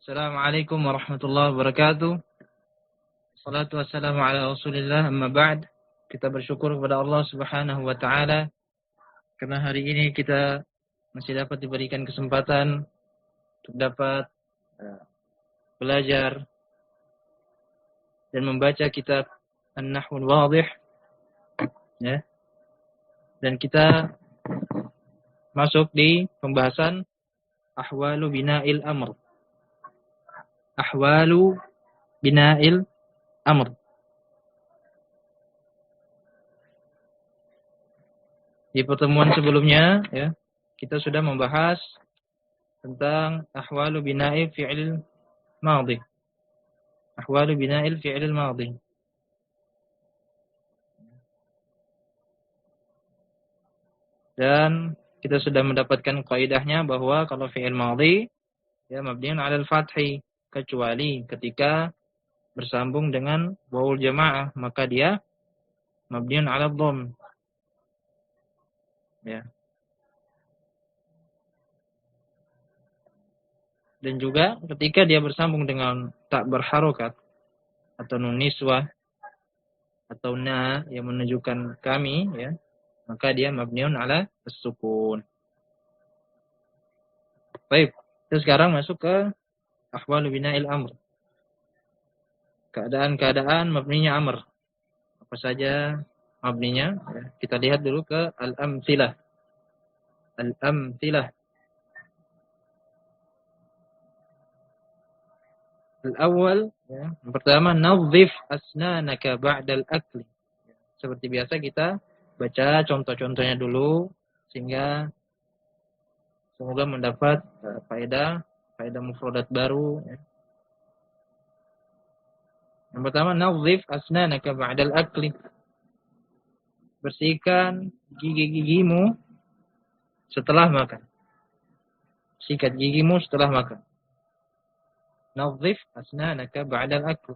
Assalamualaikum warahmatullahi wabarakatuh. Salatu wassalamu ala Rasulillah, amma ba'd. Kita bersyukur kepada Allah Subhanahu wa taala karena hari ini kita masih dapat diberikan kesempatan untuk dapat belajar dan membaca kitab An-Nahwul Wadih, ya. Dan kita masuk di pembahasan ahwalu bina'il amr. Ahwalu bina'il amr. Di pertemuan sebelumnya, ya, kita sudah membahas tentang ahwalu bina'il fi'il madhi. Ahwalu bina'il fi'il madhi. Dan kita sudah mendapatkan kaidahnya bahwa kalau fi'il madhi ya mabniun 'alal fathi, kecuali ketika bersambung dengan waul jamaah, maka dia mabniun 'alal dhamm. Ya. Dan juga ketika dia bersambung dengan tak berharokat atau nun niswah atau na yang menunjukkan kami, ya, maka dia mabniun 'ala as-sukun. Baik, kita sekarang masuk ke ahwalu bina'il amr. Keadaan-keadaan mabninya amr. Apa saja mabninya? Ya, kita lihat dulu ke al-amtsilah. Al-amtsilah. Al-awwal, ya, yang pertama, nadhif asnanaka ba'dal akli. Seperti biasa kita baca contoh-contohnya dulu sehingga semoga mendapat faedah mufradat baru, ya. Yang pertama, nadhif asnanaka ba'dal akli. Bersihkan gigi-gigimu setelah makan. Sikat gigimu setelah makan. Nadhif asnanaka ba'dal akli.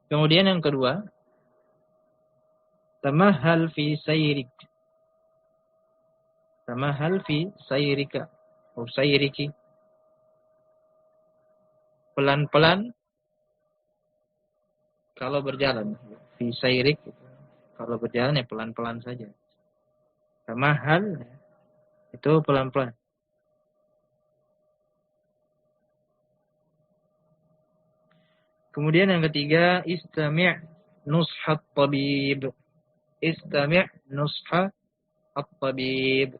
Kemudian yang kedua, tamahhal fi sayrik. Tamahhal fi sayrika. Sayriki, pelan-pelan kalau berjalan. Fi sayrik, kalau berjalan ya pelan-pelan saja. Tamahhal itu pelan-pelan. Kemudian yang ketiga, istami' nushat tabib. Istami' nushat tabib.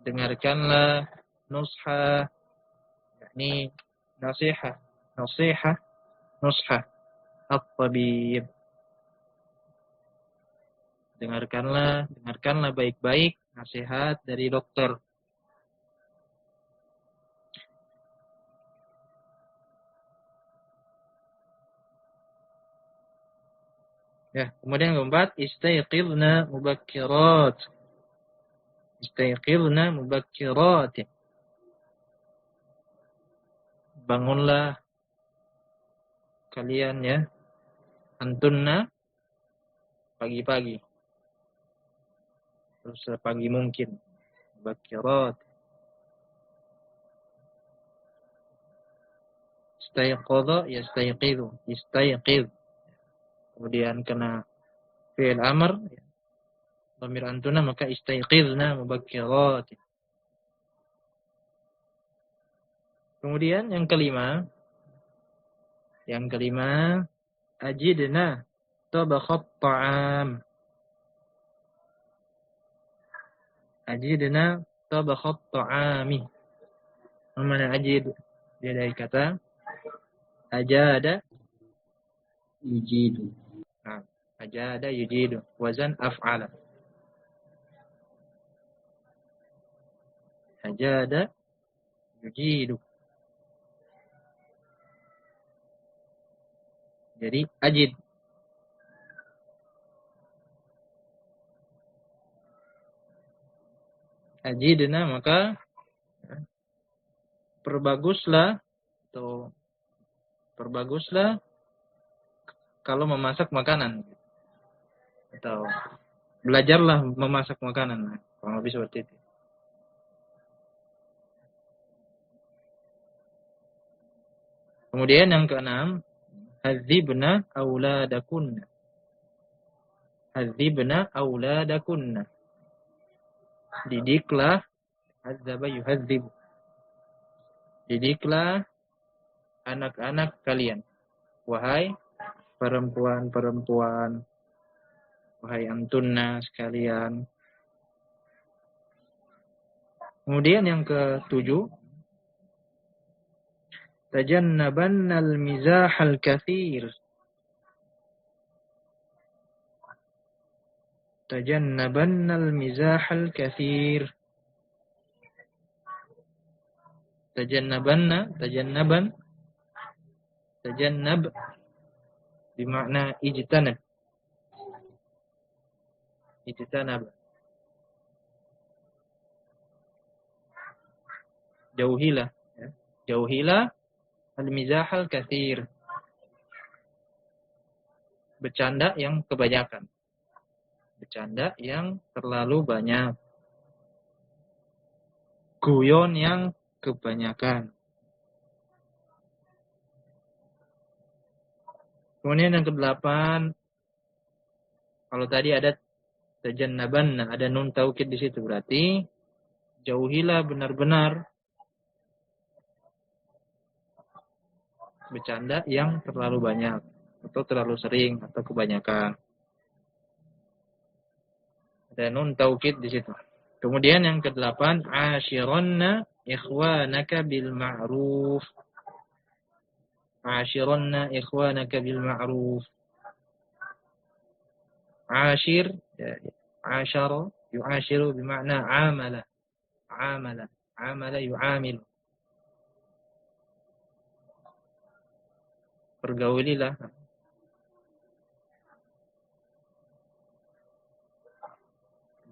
Dengarkanlah nusha, yakni nasihat, nusha at-tabib. Dengarkanlah baik-baik nasihat dari dokter. Ya, kemudian yang keempat, istayqidna mubakkirat. Istayqidna mubakkirat. Bangunlah kalian, ya, antunna pagi-pagi. Terus pagi mungkin. Mubakkirat. Istayqadha yastayqidhu. Istayqidh. Kemudian kena fi'il amr, dhamir antuna, maka istayqidna mubakkirat. Kemudian yang kelima, ajidna tabakhat ta'am. Ajidna tabakhat ta'ami. Mana ajid? Dia dari kata ajada yujidu. Nah, ajada yujidu. Wazan af'ala. Ajada yujidu. Jadi ajid. Ajidna maka perbaguslah kalau memasak makanan. Atau Belajarlah memasak makanan. Kurang lebih seperti itu. Kemudian yang keenam, hadzibna auladakunna. Hadzibna auladakunna. Didiklah, hadzaba yuhadzib. Didiklah anak-anak kalian. Wahai perempuan-perempuan, wahai antunna sekalian. Kemudian yang ketujuh, tajannabannal mizahal katsir. Tajannabannal mizahal katsir. Tajannaban, tajannab bermakna ijtanab. Ijtanab. Jauhilah, ya. Jauhilah al-mizahal katsir. Bercanda yang kebanyakan. Bercanda yang terlalu banyak. Guyon yang kebanyakan. Kemudian yang kedelapan, kalau tadi ada tajannabanna, ada nun taukid di situ, berarti jauhilah benar-benar bercanda yang terlalu banyak atau terlalu sering atau kebanyakan. Ada nun taukid di situ. Kemudian yang kedelapan, ashironna ikhwanaka bil ma'ruf. Ashironna ikhwanaka bil ma'ruf. Ashir, ya, ashara, yu'ashiru bermakna amala. Amala yu'amil. Pergaulilah.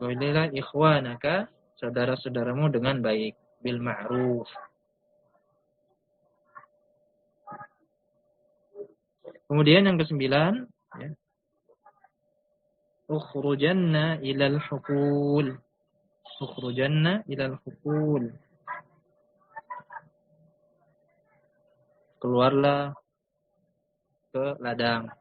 Pergaulilah ikhwanaka, saudara-saudaramu dengan baik. Bil ma'ruf. Kemudian yang kesembilan, ya. Ukhrujanna ilal hukul. Ukhrujanna ilal hukul. Keluarlah ke ladang.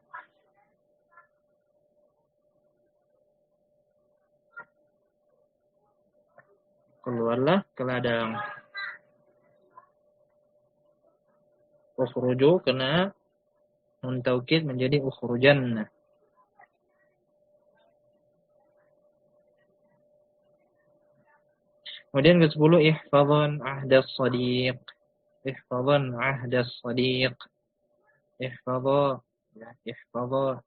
Keluarlah ke ladang. Ukhruju kena nun taukid menjadi ukhrujanna. Kemudian ke-10, ihfadhan ahdas sadiq. Ihfadhan ahdas sadiq. Ihfadha, ya, ihfadha.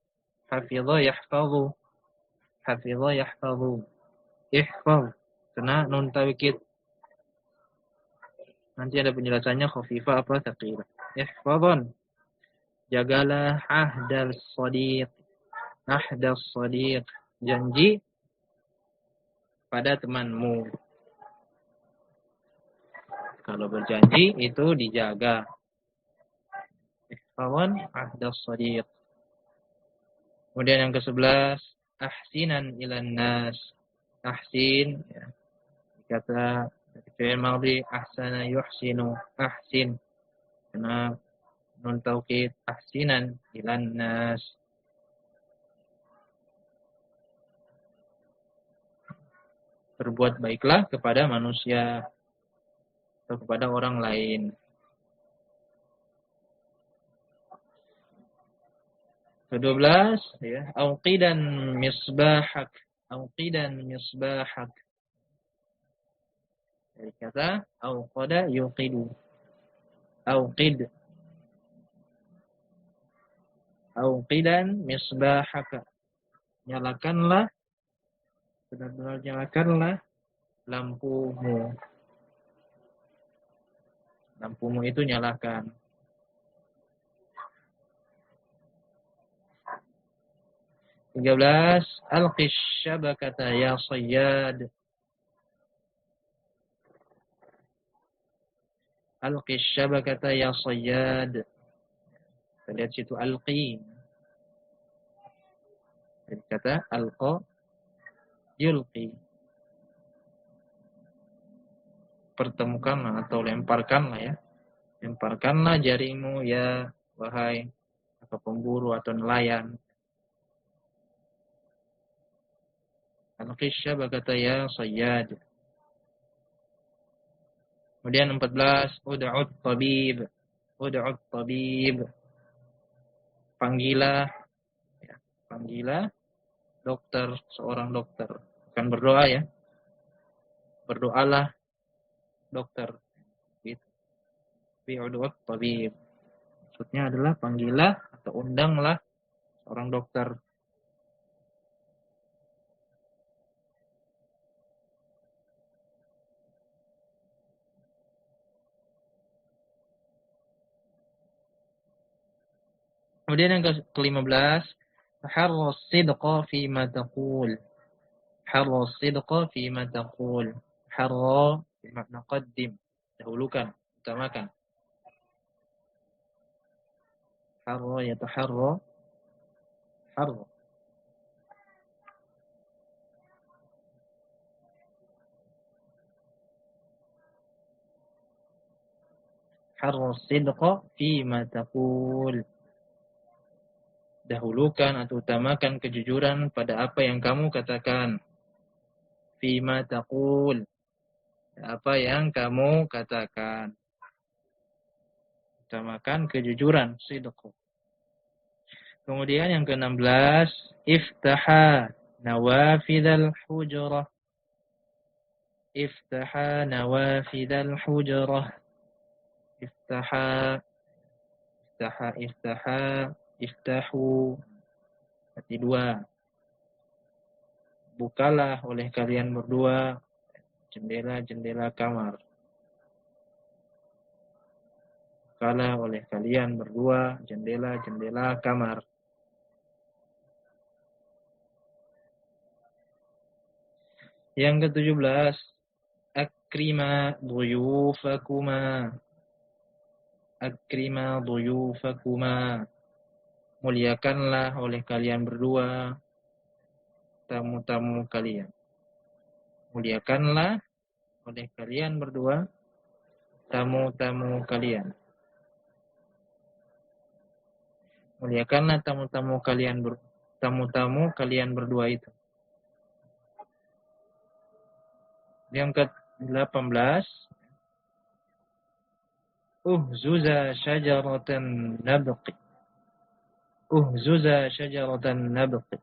Hafidha yahfadhu. Hafidha yahfadhu. Ihfadh kena nun taukid. Nanti ada penjelasannya khafifah apa tsaqila. Ihfadhan, jagalah ahdas sadiq. Ahdas sadiq, janji pada temanmu. Kalau berjanji itu dijaga. Ihfadhan ahdas sadiq. Kemudian yang ke-11, ahsinan ilan nas. Ahsin, ya. Kata fi'il madhi ahsana yuhsinu. Ahsin kena nun taukid. Ahsinan ilan nas. Berbuat baiklah kepada manusia atau kepada orang lain. Ke-12, ya, auqidan misbahak. Auqidan misbahak. Dari kata auqada yuqidu. Auqid. Auqidan misbahaka. Nyalakanlah, benar-benar nyalakanlah lampumu. Lampumu itu nyalakan. Ke-13, alqis syabakata ya sayyad. Alqis syabakata ya sayyad. Kita lihat situ alqi. Jadi kata alqa Yulqi. Pertemukanlah atau lemparkanlah ya. Lemparkanlah jaringmu ya wahai apa pemburu atau nelayan. Alqis syabakata ya sayyad. Kemudian 14, ud'ut tabib. Ud'ut tabib. Panggilah ya, panggilah dokter, seorang dokter. Bukan berdoa ya. Berdoalah dokter. Gitu. Ud'ut tabib. Maksudnya adalah panggilah atau undanglah seorang dokter. Kemudian yang ke-15, harras sidqa fi ma taqul. Harras sidqa fi ma taqul. Harra bermakna qaddim, dahulukan, utamakan. Harra yataharra, harra. Harras sidqa fi ma taqul. Dahulukan atau utamakan kejujuran pada apa yang kamu katakan. Fima taqul. Apa yang kamu katakan. Utamakan kejujuran. Sidqu. Kemudian yang ke-16. Iftaha nawafidal hujrah. Iftaha nawafidal hujrah. Iftaha. Iftaha. Iftaha. Iftahu. Berarti dua. Bukalah oleh kalian berdua jendela-jendela kamar. Bukalah oleh kalian berdua jendela-jendela kamar. Yang ke-17. Akrima duyufakuma. Akrima duyufakuma. Muliakanlah oleh kalian berdua tamu-tamu kalian. Muliakanlah oleh kalian berdua tamu-tamu kalian. Muliakanlah tamu-tamu kalian berdua itu. Yang ke-18. Uhzuza syajaratan nabqi. Uhzuza syajaratan nabqi.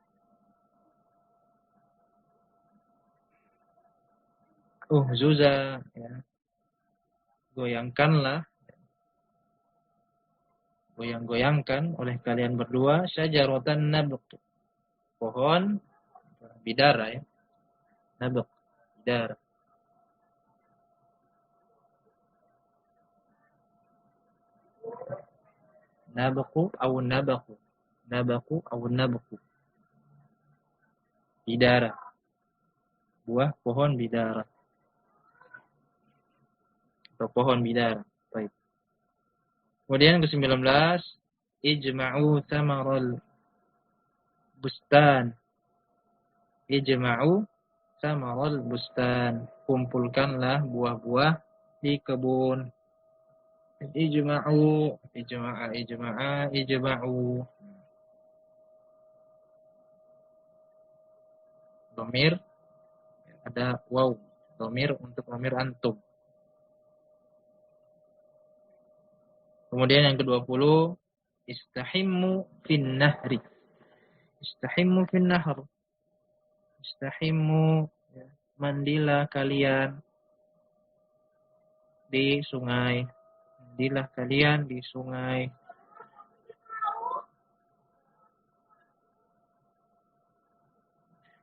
Uhzuza ya. Goyangkanlah, goyang-goyangkan oleh kalian berdua syajaratan nabq. Pohon bidara ya. Nabq, bidara. Nabqu atau nabaqu. Nabaqu atau nabqu. Bidara. Buah pohon bidara. Atau pohon bidara. Baik. Kemudian ke-19, ijma'u thamaral bustan. Ijma'u thamaral bustan. Kumpulkanlah buah-buah di kebun. Ijma'u, ijma'u. Dhamir ada waw. Dhamir untuk dhamir antum. Kemudian yang ke-20, istahimmu fin nahri. Istahimmu fin nahr. Istahimmu, ya, mandilah kalian di sungai. Mandilah kalian di sungai.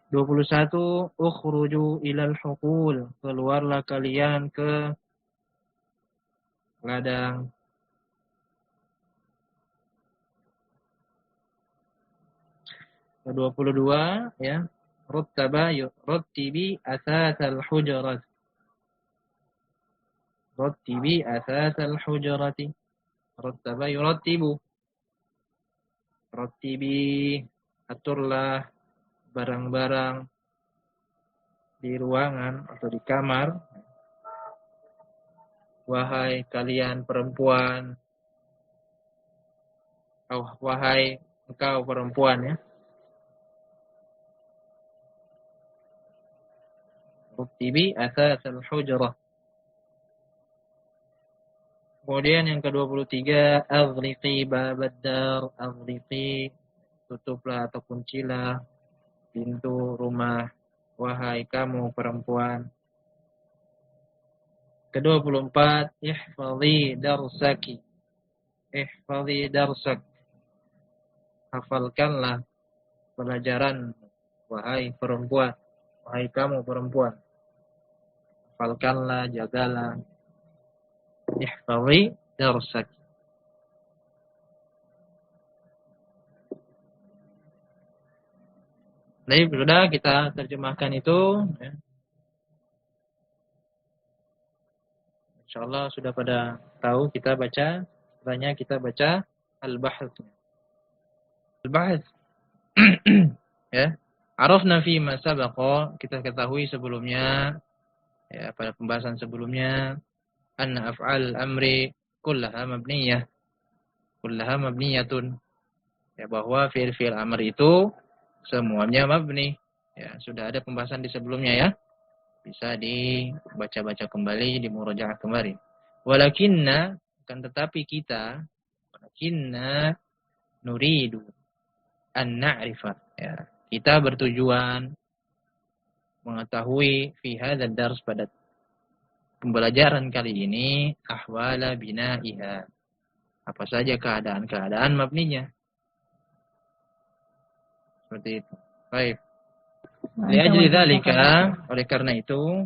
(21) Ukhruju ilal hukul. Keluarlah kalian ke ladang. (22) ya. Rattibi asasal hujarat. Rattibi asasal hujarati. Rattaba yurattibu. Rattibi, aturlah barang-barang di ruangan atau di kamar, wahai kalian perempuan, wahai engkau perempuan ya. Rutibi asasal hujrah. Kemudian yang ke-23, aghliqi babad dar, aghliqi, tutuplah atau kuncilah pintu rumah, wahai kamu perempuan. Ke-24, ihfazi darsaki. Ihfazi darsak. Hafalkanlah pelajaran, wahai perempuan, wahai kamu perempuan. Hafalkanlah, jagalah. Ihfazi darsak. Jadi sudah kita terjemahkan itu. Ya. InsyaAllah sudah pada tahu kita baca. Setelahnya kita baca al-bahth. Al-bahth. Ya. Arafna fi ma sabaqa, kita ketahui sebelumnya, ya, pada pembahasan sebelumnya, anna af'al amri kullaha mabniyatun. Ya, bahwa fi'il amr itu semuanya mabni. Ya, sudah ada pembahasan di sebelumnya ya. Bisa dibaca-baca kembali, dimurajaah kembali. Walakinna, akan tetapi kita, walakinna nuridu an na'rifa. Ya, kita bertujuan mengetahui fi hadzal dars, pada pembelajaran kali ini, ahwala bina'iha. Apa saja keadaan-keadaan mabninya. Seperti itu. Baik. Li'ajli dzalika, oleh karena itu,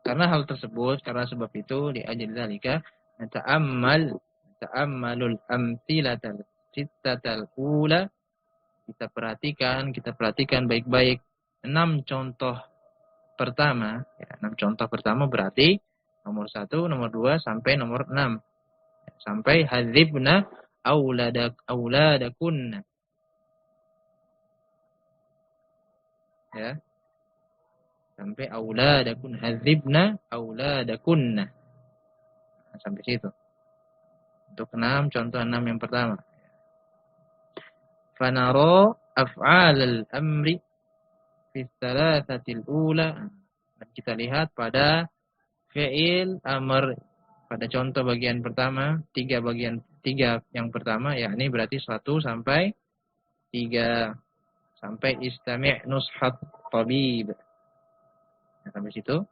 karena hal tersebut, karena sebab itu, li'ajli dzalika nata'ammalul amtsilatal sittatal ula, kita perhatikan baik-baik 6 contoh pertama, ya, 6 contoh pertama berarti nomor 1, nomor 2 sampai nomor 6. Sampai hadzibna auladakunna. Ya. Sampai auladakun, hadzibna auladakunna. Nah, sampai situ. Untuk 6, contoh 6 yang pertama. Fanara af'alal amri fi thalathatil ula. Dan kita lihat pada fi'il amr, pada contoh bagian pertama, 3 yang pertama, yakni berarti 1 sampai 3, sampai istami' nushat tabib. Nah, sampai situ.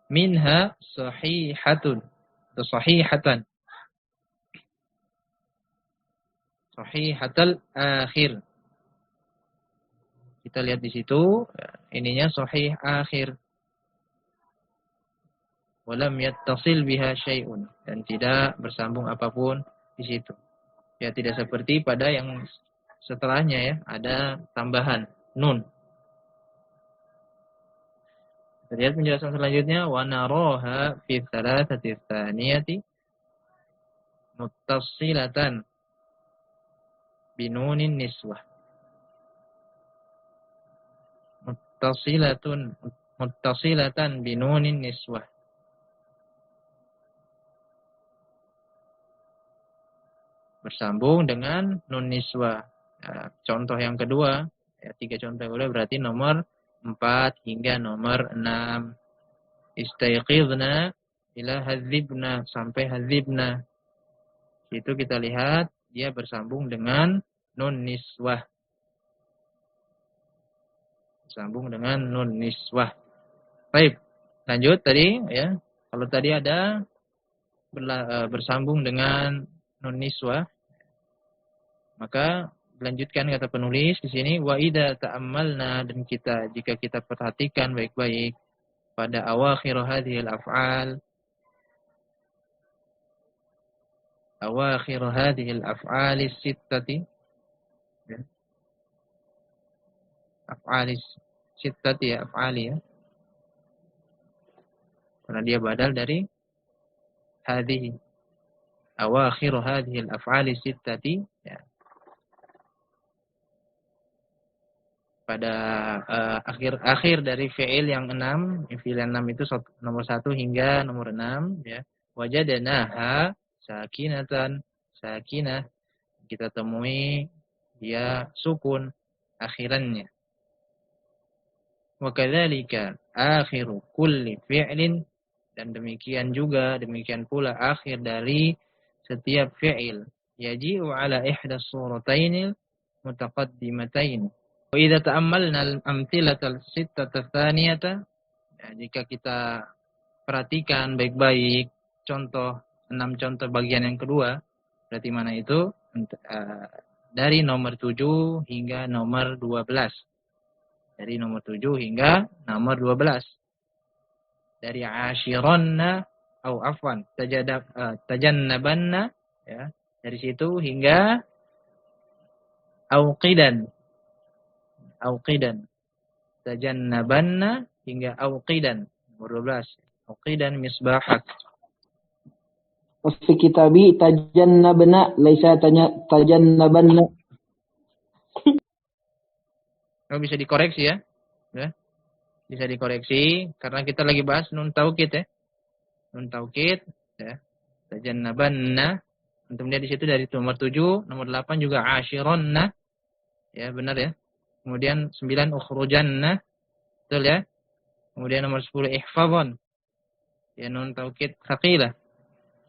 Minha sahihatun atau sahihatan. Sahihatal akhir. Kita lihat di situ, ininya sahih akhir. Walam yattasil biha syai'un, dan tidak bersambung apapun di situ. Ya, tidak seperti pada yang setelahnya ya, ada tambahan nun. Kita lihat penjelasan selanjutnya, wa naraha fi thalathati tsaniyati muttasilatan binunin niswah. Muttasilatan binunin niswah. Bersambung dengan nun niswah. Nah, contoh yang kedua, ya, 3 contoh yang kedua berarti nomor 4 hingga nomor 6. Istayqidna ila hadzibna, sampai hadzibna. Itu kita lihat dia bersambung dengan nun niswah. Bersambung dengan nun niswah. Baik, lanjut tadi ya. Kalau tadi ada bersambung dengan nun niswah, maka dilanjutkan kata penulis di sini, wa idza ta'ammalna, dan jika kita perhatikan baik-baik pada awakhir hadhil af'al, awakhir hadhil af'alis sittati, ya. Af'alis sittati ya, af'ali ya. Karena dia badal dari hadhihi. Awakhir hadhil af'alis sittati, ya. pada akhir dari fi'il yang 6, fi'il yang 6 itu nomor 1 hingga nomor 6 ya. Wajadnaha sakinatan, sakinah, kita temui dia sukun akhirannya. Wa kadzalika akhiru kulli fi'lin, dan demikian pula akhir dari setiap fi'il yaji'u ala ihda suratainil mutaqaddimatain. Wa idza ta'ammalna al-amthilata as-sittata tsaniyata, jika kita perhatikan baik-baik contoh 6 contoh bagian yang kedua, berarti mana itu? Dari nomor 7 hingga nomor 12. Dari nomor 7 hingga nomor 12. Dari ashiranna atau afwan tajannabanna ya, dari situ hingga auqidan tajannabanna hingga auqidan nomor 12. Auqidan misbahak. Fi kitabi tajannabna laisa tajannabanna. Oh, bisa dikoreksi ya. Ya. Bisa dikoreksi karena kita lagi bahas nun taukid ya. Nun taukid ya. Tajannabanna. Untuk lihat di situ dari nomor 7, nomor 8 juga ashiranna. Ya, benar ya. Kemudian 9 ukhrujanna. Betul ya. Kemudian nomor 10 ihfazan. Ya, nun taukid tsaqilah.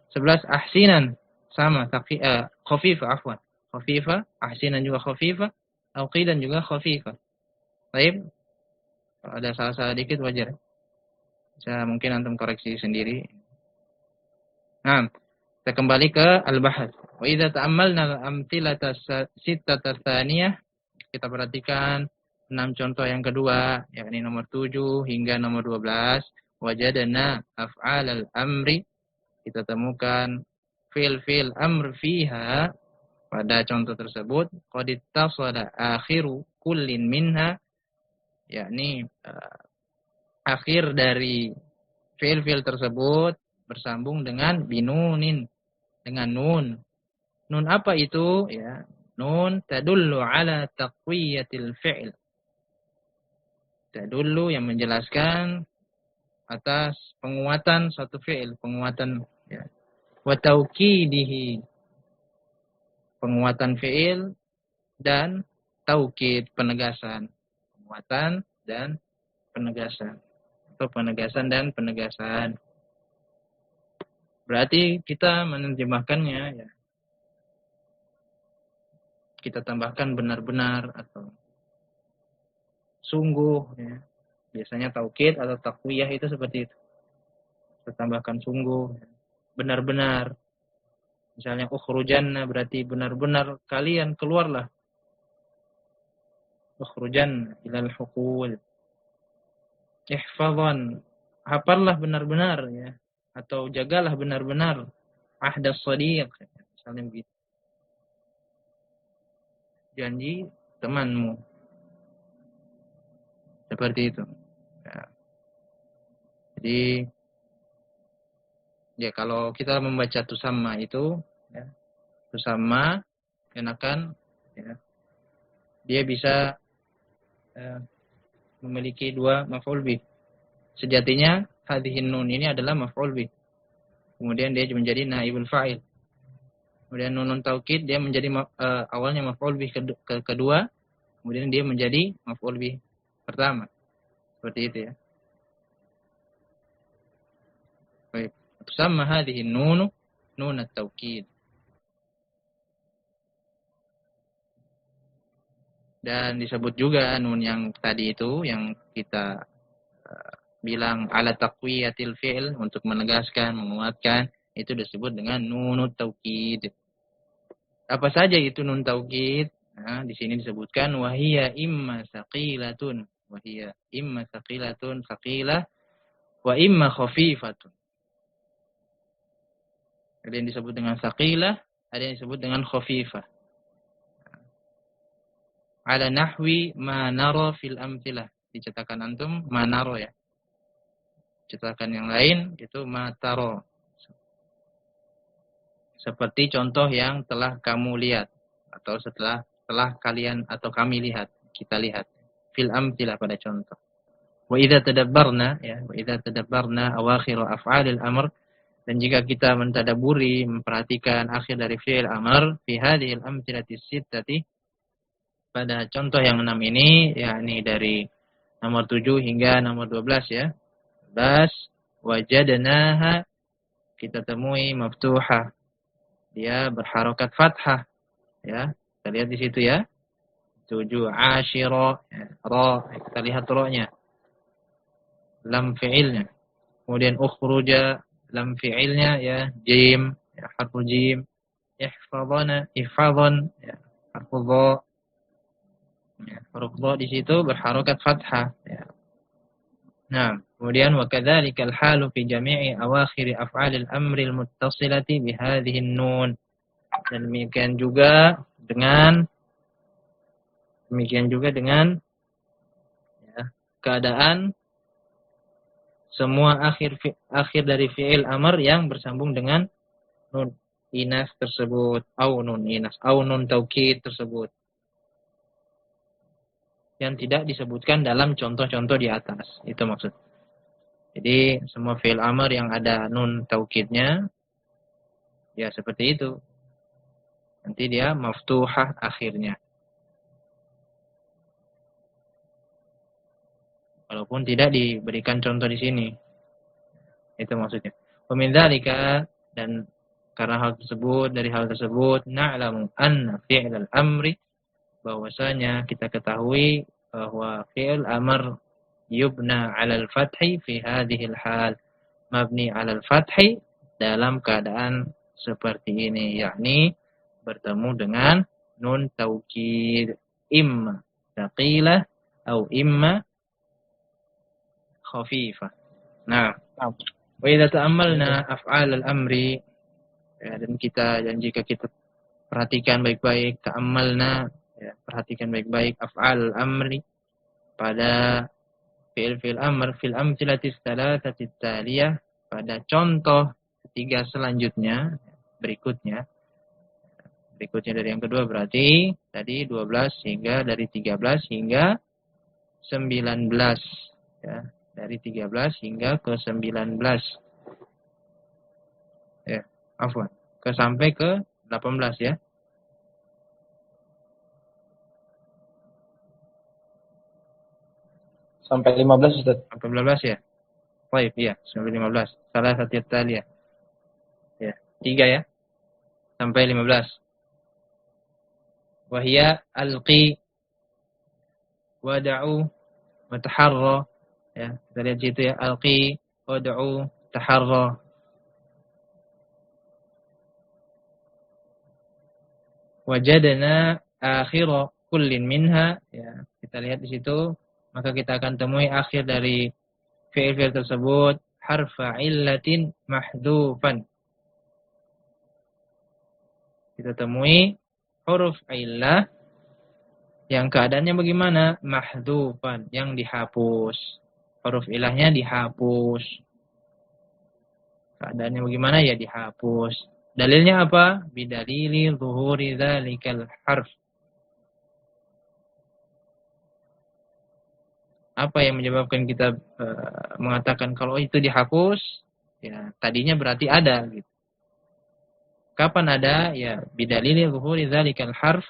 11 ahsinan, sama khafifah afwan. Khafifah, ahsinan juga khafifah, auqidan juga khafifah. Baik. Kalau ada salah-salah dikit wajar. Bisa mungkin antum koreksi sendiri. Nah, kita kembali ke al-bahats. Wa idza ta'ammalna al-amthilata sittata tsaniyah, kita perhatikan 6 contoh yang kedua, yakni nomor 7 hingga nomor 12, wajadna af'al al-amri, kita temukan fil amr fiha pada contoh tersebut qad ittasala akhiru kullin minha, yakni akhir dari fi'il tersebut bersambung dengan binunin, dengan nun. Nun apa itu? Ya, nun tadullu ala taqwiyatil fi'il. Tadullu yang menjelaskan atas penguatan suatu fi'il, penguatan ya. Wa tauqidihi, penguatan fi'il, dan taukid, penegasan. Penguatan dan penegasan. Atau penegasan dan penegasan. Berarti kita menerjemahkannya ya. Kita tambahkan benar-benar atau sungguh ya. Biasanya taukid atau takwiyah itu seperti itu. Kita tambahkan sungguh, benar-benar. Misalnya ukhrujanna berarti benar-benar kalian keluarlah. Ukhrujan ilal huqul. Ihfazan, hafallah benar-benar ya, atau jagalah benar-benar ahdas shadiq, misalnya begitu. Janji temanmu. Seperti itu. Ya. Jadi ya kalau kita membaca tusamma itu ya, tusamma enakan ya, dia bisa memiliki dua maf'ul bih. Sejatinya hadhihin nun ini adalah maf'ul bih. Kemudian dia menjadi naibul fa'il. Kemudian nunun taukid dia menjadi awalnya maf'ul bih kedua, kemudian dia menjadi maf'ul bih pertama. Seperti itu ya. Baik. Tusamma hadhihin nunu nun at-taukid. Dan disebut juga nun yang tadi itu yang kita bilang ala taqwiyatil fi'il, untuk menegaskan, menguatkan, itu disebut dengan nunut taukid. Apa saja itu nun taukid? Nah, di sini disebutkan wahiya imma saqilatun, wahiya imma saqilatun, saqilah, wa imma khafifatun. Ada yang disebut dengan saqilah, ada yang disebut dengan khafifah. Ala nahwi ma nara fil amthilah. Dicetakan antum ma nara ya. Cetakan yang lain itu ma taro. Seperti contoh yang telah kamu lihat atau telah kalian atau kami lihat, kita lihat. fil amtilah pada contoh. Wa idza tadabbarna ya, wa idza tadabbarna awakhir af'alil amr, dan jika kita mentadaburi, memperhatikan akhir dari fi'il amr fi hadhil amthilati sittati, pada contoh yang 6 ini, yakni dari nomor 7 hingga nomor 12 ya. 12 wajadnaha, kita temui maftuhah, dia berharokat fathah ya. Kita lihat di situ ya. 7 asyira ya, ra, kita lihat ra-nya. Lam fi'ilnya. Kemudian ukhruja, lam fi'ilnya ya, jim, ya, harfu jim. Ihfadhana, ihfadhan, ya, harfu dha. Ya, huruf dha di situ berharokat fathah ya. Nah, kemudian wa kadzalika al-halu fi jami'i awakhir af'alil amri al-muttasilati bi hadhihi an-nun. Dan demikian juga dengan ya, keadaan semua akhir dari fi'il amr yang bersambung dengan nun inas tersebut, au nun inas, au nun taukid tersebut, yang tidak disebutkan dalam contoh-contoh di atas. Itu maksud. Jadi semua fi'il amr yang ada nun taukidnya ya seperti itu. Nanti dia maftuhah akhirnya. Walaupun tidak diberikan contoh di sini. Itu maksudnya. Wa min dzalika, dan karena hal tersebut, dari hal tersebut, na'lamu anna fi'lal amri, bahwasanya kita ketahui bahwa fi'il amr yubna 'alal fathi fi hadhil hal, mabni 'alal fathi dalam keadaan seperti ini, yakni bertemu dengan nun taukid, imma thaqilah atau imma khafifah. Nah, wa idza ta'ammalna af'al al-amri, ya, dan jika kita perhatikan baik-baik, ta'ammalna ya, perhatikan baik-baik af'al al-amri pada fi'il amr fil amthilati tsalatsati taliyah, pada contoh ketiga selanjutnya berikutnya dari yang kedua, berarti tadi 12 hingga dari 13 hingga 19 ya. Dari 13 hingga ke 19. Ya, afwan. Sampai ke 18 ya. Sampai 15 Ustaz. Sampai 15 ya. Baik, iya, sampai 15. Salah satu tali ya. Ya, 3 ya. Sampai 15. Wahia alqi wada'u wa taharra. Ya, kita lihat situ ya, alqi, wad'u, taharra. Wajadna akhira kullin minha, ya, kita lihat di situ, maka kita akan temui akhir dari fi'il tersebut harfa illatin mahdhufan. Kita temui huruf illah yang keadaannya bagaimana? Mahdhufan, yang dihapus. Huruf ilahnya dihapus. Keadaannya bagaimana? Ya dihapus. Dalilnya apa? Bidalili zuhuri dzalikal harf. Apa yang menyebabkan kita mengatakan kalau itu dihapus? Ya, tadinya berarti ada gitu. Kapan ada? Ya, bidalili zuhuri dzalikal harf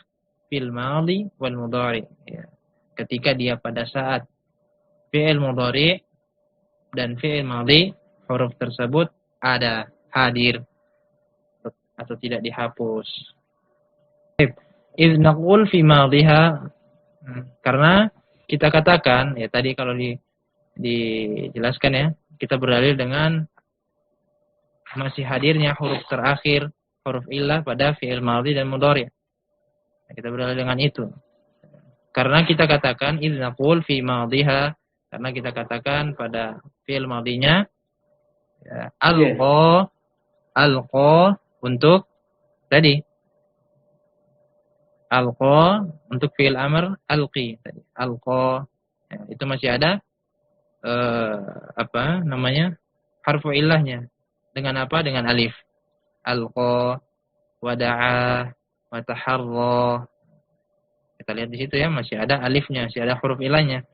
fil madhi wal mudhari. Ya. Ketika dia pada saat fi'il mudhari dan fi'il madhi, huruf tersebut ada, hadir atau tidak dihapus. Idz naqul fi madhiha, karena kita katakan ya tadi kalau dijelaskan ya, kita berdalil dengan masih hadirnya huruf terakhir, huruf illah pada fi'il madhi dan mudhari. Kita berdalil dengan itu. Karena kita katakan idz naqul fi madhiha, karena kita katakan pada fi'il madhinya ya, alqa untuk tadi, alqa untuk fi'il amr alqi tadi, alqa ya, itu masih ada apa namanya, harfu illahnya dengan apa, dengan alif, alqa wada'a wa taharra. Kita lihat di situ ya, masih ada alifnya, masih ada huruf ilahnya.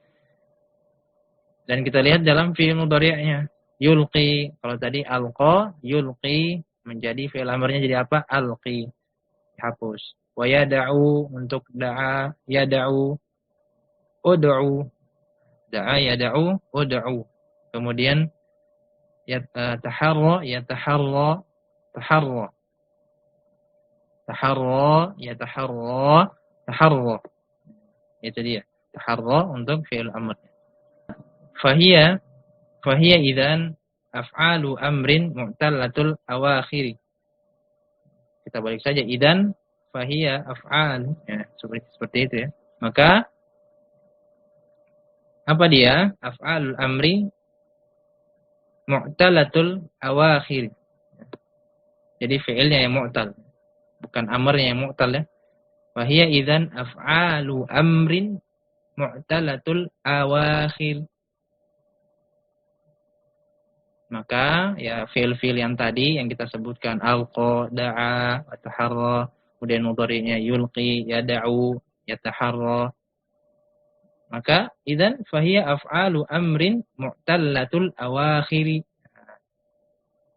Dan kita lihat dalam fi'il mudhari'nya. Yulqi, kalau tadi alqa, yulqi menjadi fi'il amrnya jadi apa? Alqi. Dihapus. Wa yada'u untuk da'a, yada'u, ud'u. Da'a, yada'u, ud'u. Kemudian taharra, yataharra, taharra. Taharra, yataharra, taharra. Itu dia. Taharra untuk fi'il amr. Fahiya idzan af'alu amrin mu'tallatul awakhir. Kita balik saja, idzan fahiya af'al, ya, seperti itu ya. Maka apa dia? Af'alul amri mu'tallatul awakhir. Jadi fi'ilnya yang mu'tal, bukan amarnya yang mu'tal ya. Fahiya idzan af'alu amrin mu'tallatul awakhir. Maka ya fi'il-fi'il yang tadi yang kita sebutkan, alqa, da'a, taharra, kemudian mudhari'nya yulqi, yada'u, yataharra. Maka idzan fahiya af'alu amrin mu'tallatul awakhir.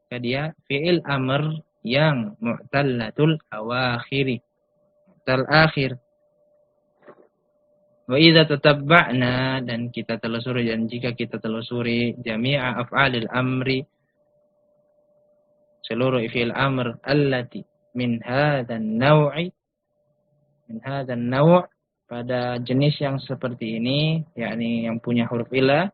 Maka dia fi'il amr yang mu'tallatul awakhir. Mu'tal akhir. Wa idza tatabba'na, dan kita telusuri, dan jika kita telusuri jami'a af'alil amri, seluruh fi'il amr allati min hadzal naw'i, pada jenis yang seperti ini, yakni yang punya huruf ilah,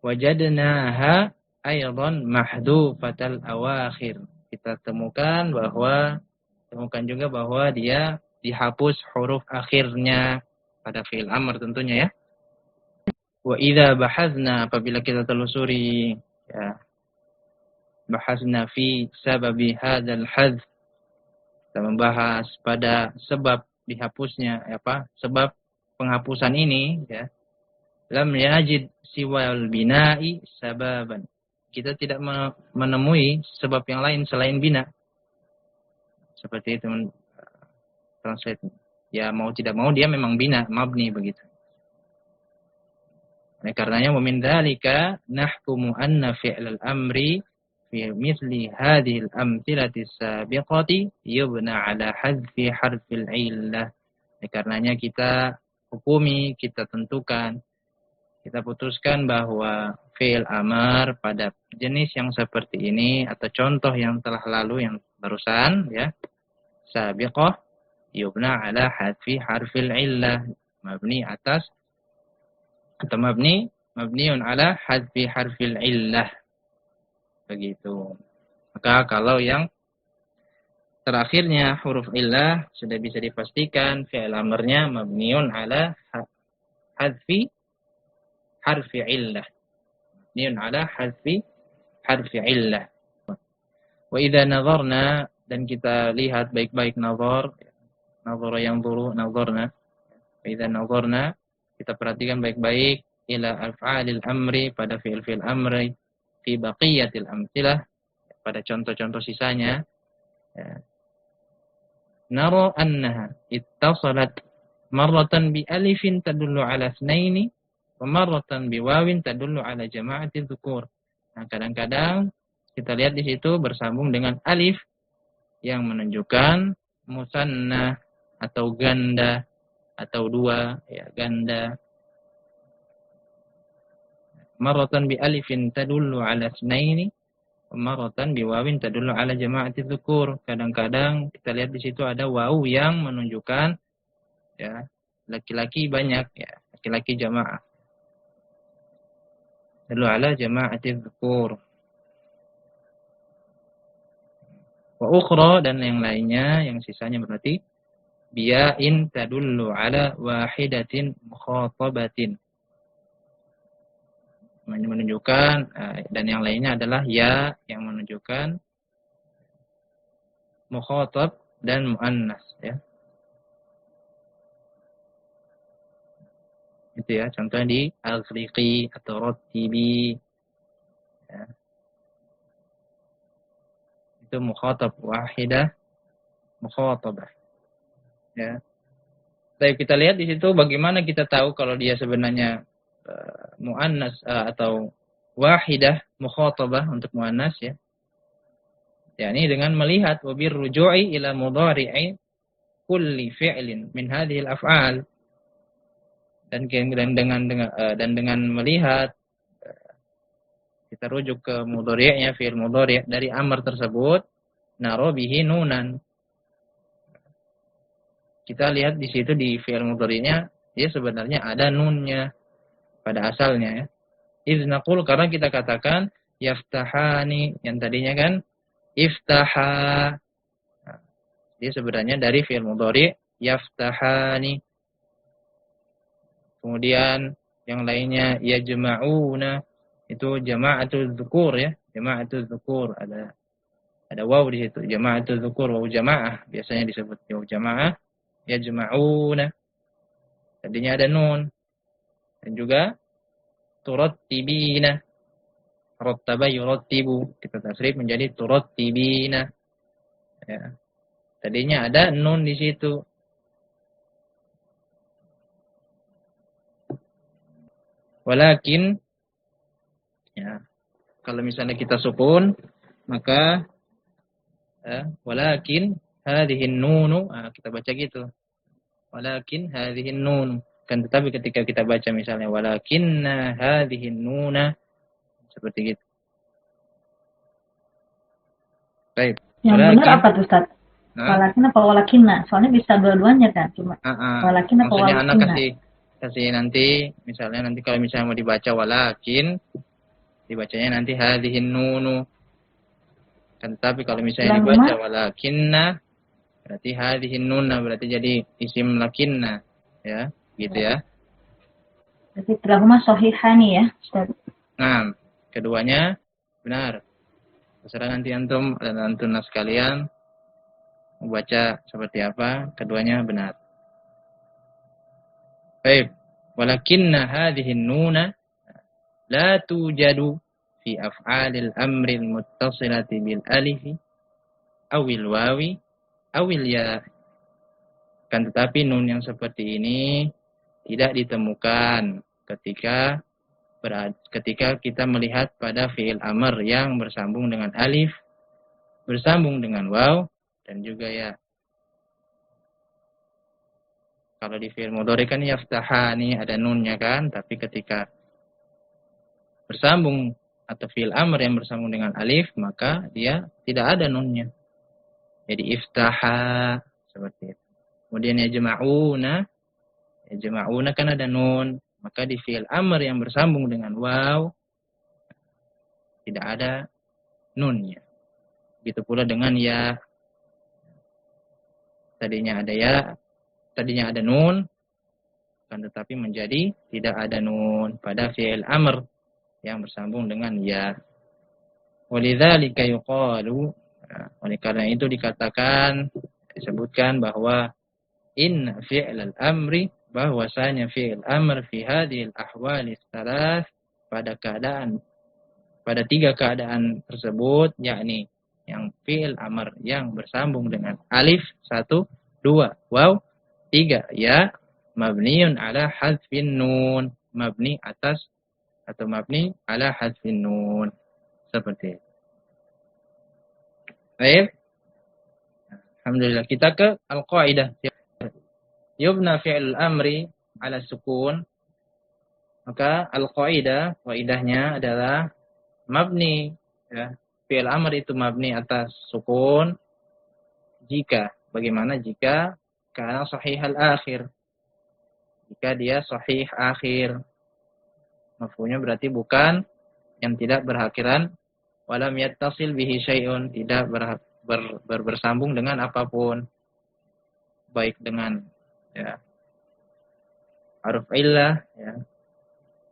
wajadnaha aidan mahdhufatal awakhir. Kita temukan juga bahwa dia dihapus huruf akhirnya pada fi'il amr tentunya ya. Wa idza bahazna, apabila kita telusuri ya, bahazna fi sababi hadzal hadzf, kita membahas pada sebab dihapusnya sebab penghapusan ini ya. Lam yajid siwal bina'i sababan. Kita tidak menemui sebab yang lain selain bina. Seperti itu translate. Ya mau tidak mau dia memang bina, mabni begitu. Oleh karenanya wa min dzalika nahkumu anna fi'lal amri fi mithli hadhil amthilati sabiqati yubna ala hadfi harfil illah. Oleh karenanya kita hukumi, kita tentukan, kita putuskan bahwa fi'il amr pada jenis yang seperti ini atau contoh yang telah lalu yang barusan ya, sabiqah, yubna ala hadfi harfil illah, mabni atas atau mabniun ala hadfi harfil illah. Begitu. Maka kalau yang terakhirnya huruf illah sudah bisa dipastikan fi'il amrnya mabniun ala hadfi harfi illah. Mabniun ala hadfi harfi illah. Wa idza nazarna, dan kita lihat baik-baik nazar yang dulu nazarna. Idza nazarna, kita perhatikan baik-baik ila af'alil amri, pada fi'il amri fi baqiyatil amtsilah, pada contoh-contoh sisanya ya. Nara annaha ittasalat marratan bi alifin tadullu ala itsnaini wa marratan bi wawin tadullu ala jama'ati dzukur. Nah, kadang-kadang kita lihat di situ bersambung dengan alif yang menunjukkan musanna atau ganda atau dua ya, ganda. Marratan bi alifin tadullu ala itsnaini wa marratan bi wawin tadullu ala jama'ati dzukur. Kadang-kadang kita lihat di situ ada waw yang menunjukkan ya laki-laki banyak ya, laki-laki jamaah. Tadullu ala jama'ati dzukur. Wa ukhra, dan yang lainnya, yang sisanya berarti bia'in tadullu ala wahidatin mukhatabatin, menunjukkan, dan yang lainnya adalah ya yang menunjukkan mukhatab dan muannas ya. Itu ya contohnya di al-Afriqi atau Rattibi ya. Itu mukhatab wahidah mukhatabah ya. Tapi kita lihat di situ bagaimana kita tahu kalau dia sebenarnya muannas atau wahidah mukhatabah untuk muannas ya. yakni dengan melihat wabir ruju'i ila mudhari'i kulli fi'lin min hadhil af'al dan dengan melihat kita rujuk ke mudhari'nya fi'il mudhari' dari amr tersebut naro bihi nunan. Kita lihat di situ di fi'il mudhari'nya dia sebenarnya ada nunnya pada asalnya ya. Iznaqul karena kita katakan yaftahani yang tadinya kan iftaha. Nah, dia sebenarnya dari fi'il mudhari' yaftahani. Kemudian yang lainnya yajma'una itu jama'atul dzukur ya, jama'atul dzukur ada waw di situ, jama'atul dzukur waw jamaah biasanya disebut waw jamaah yajma'una. Tadinya ada nun. Dan juga turattibina. Rattaba yurattibu. Kita tasrif menjadi turattibina. Ya. Tadinya ada nun di situ. Walakin ya, kalau misalnya kita sukun maka walakin hadhihi nunu kita baca gitu. Walakin hadhihi nun. Kan tetapi ketika kita baca misalnya walakinna hadhihi nuna seperti gitu. Baik. Yang benar apa tuh Ustaz? Walakin apa walakinna? Soalnya bisa dua-duanya kan, cuma walakin apa maksudnya walakinna. Anak kasih nanti misalnya nanti kalau misalnya mau dibaca walakin dibacanya nanti hadhihi nunu. Kan tapi kalau misalnya dibaca walakinna berarti hadhihi nunna berarti jadi isim lakinna ya, gitu ya. Berarti kilahuma shahihani ya, Ustaz. Nah, keduanya benar. Terserah nanti antum dan antunnas sekalian membaca seperti apa, keduanya benar. Baik, walakinna hadhihi nuna la tujadu fi af'alil amril muttasilati bil alifi awil wawi awil ya. Kan tetapi nun yang seperti ini tidak ditemukan ketika kita melihat pada fi'il amr yang bersambung dengan alif, bersambung dengan waw dan juga ya. Kalau di fi'il mudhari kan yaftahani ada nunnya kan, tapi ketika bersambung atau fi'il amr yang bersambung dengan alif maka dia tidak ada nunnya. Jadi iftaha seperti itu. Kemudian yajma'una kan ada nun, maka di fi'il amr yang bersambung dengan waw tidak ada nunnya. Begitu pula dengan ya. Tadinya ada nun kan tetapi menjadi tidak ada nun pada fi'il amr yang bersambung dengan ya. Walidzalika yuqalu, oleh karena itu disebutkan bahwa in fi'lal amri bahwasanya fi'il amr fi hadhil ahwali tsalath pada tiga keadaan tersebut, yakni yang fi'il amr yang bersambung dengan alif 1, 2 waw, 3 ya, mabniun ala hadfin nun, mabni atas atau mabni ala hadfin nun seperti itu. Baik. Alhamdulillah, kita ke al-qaidah. Yubna fi'il amri ala sukun. Maka qaidahnya adalah mabni ya. Fi'il amr itu mabni atas sukun bagaimana jika kana sahihal akhir. Jika dia sahih akhir. Mafhumnya berarti bukan yang tidak berakhiran walam yattasil bihi syai'un, tidak bersambung dengan apapun. Baik dengan ya haruf illah ya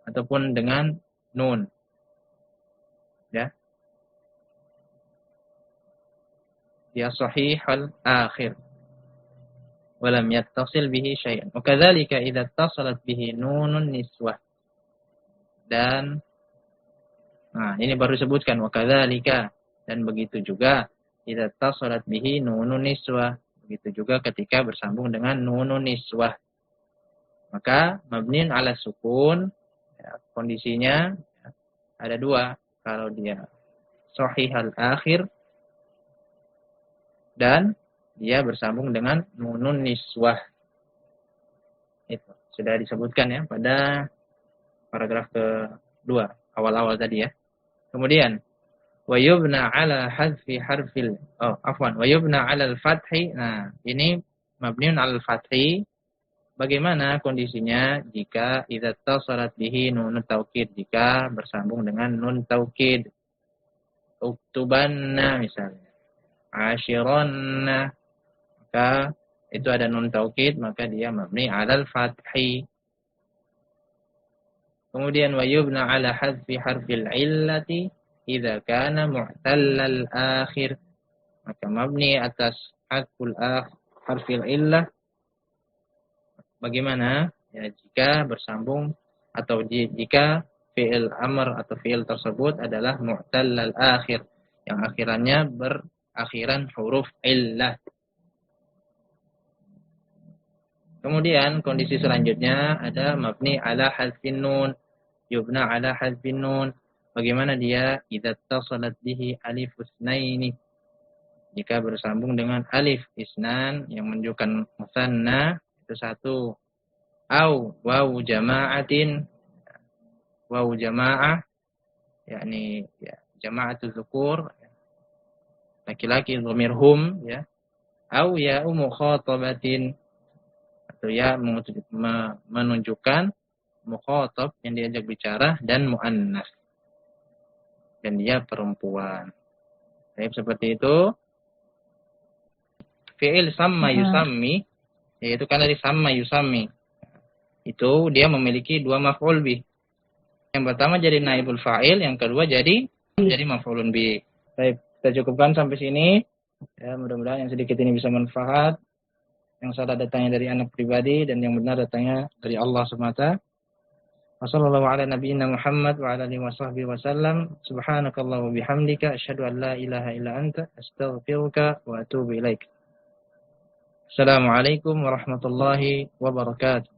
ataupun dengan nun ya, dia sahihal akhir walam yattasil bihi syai'an. Wa kadzalika idza ittasalat bihi nunun niswah. Dan ini baru disebutkan wa kadzalika, dan begitu juga idza ittasalat bihi nunun niswah. Begitu juga ketika bersambung dengan nunun niswah. Maka mabniun ala sukun, ya, kondisinya ya, ada dua. Kalau dia sahih al-akhir dan dia bersambung dengan nunun niswah. Itu sudah disebutkan ya pada paragraf kedua, awal-awal tadi ya. Kemudian wa yubna ala hadfi harfil wa yubna ala al-fathi. Nah, ini mabniun ala al-fathi. Bagaimana kondisinya jika idza tasalat bihi nun taukid, jika bersambung dengan nun taukid. Uktubanna misalnya. Ashiranna, maka itu ada nun taukid, maka dia mabni ala al-fathi. Kemudian wa yubna ala hadfi harfil illati idza kana mu'tallal akhir. Maka mabni atas hadful harfil illah. Bagaimana? Ya, jika bersambung atau jika fi'il amr atau fi'il tersebut adalah mu'tallal akhir, yang akhirannya berakhiran huruf illah. Kemudian kondisi selanjutnya ada mabni ala hadfin nun, yubna ala hadfin nun. Bagaimana dia? Idza tasalat bihi alif usnaini. Jika bersambung dengan alif isnan yang menunjukkan musanna, itu satu. Au wawu jama'atin, wawu jama'ah, yakni ya, jama'atu dzukur, laki-laki dhamir hum, ya. Au ya mukhatabatin, atau ya menunjukkan mukhatab yang diajak bicara dan muannas, dan dia perempuan. Jadi seperti itu. Fi'il sama yusammi, yaitu kan dari sama yusammi, itu dia memiliki dua maf'ul bih. Yang pertama jadi naibul fa'il, yang kedua jadi maf'ulun bih. Baik, kita cukupkan sampai sini. Ya, mudah-mudahan yang sedikit ini bisa manfaat. Yang salah datangnya dari anak pribadi dan yang benar datangnya dari Allah semata. Wassallallahu ala nabiyyina Muhammad wa ala alihi washabbihi wasallam. Subhanakallahu bihamdika asyhadu an la ilaha illa anta astaghfiruka wa atubu ilaik. Assalamualaikum warahmatullahi wabarakatuh.